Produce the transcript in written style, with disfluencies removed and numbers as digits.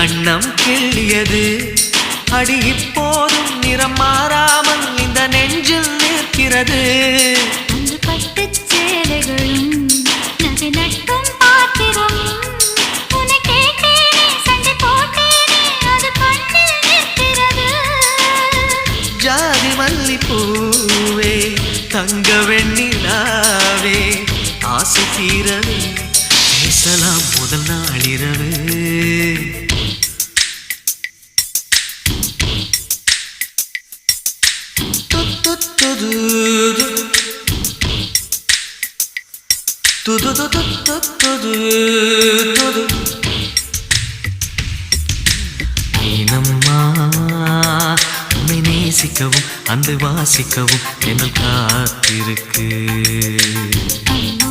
கண்ணம் கிள்ளியது அடி இப்போதும் நிறம் மாறாமல் இந்த நெஞ்சில் நிற்கிறது அந்த பட்டுச் சேலைகளும் நகை நட்டும் பாத்திரம் உன்னை கேட்டேனே சண்டை போட்டேனே அது கண்ணில் நிற்கிறது ஜாதி மல்லிப்பூவே தங்க வெண்ணிலாவே ஆசை தீரவே பேசலாம் முதல் நாளிரவு ஏனம்மா உன்னை நேசிக்கவும் அந்த வாசிக்கவும் என்னை காத்திருக்கு அம்மா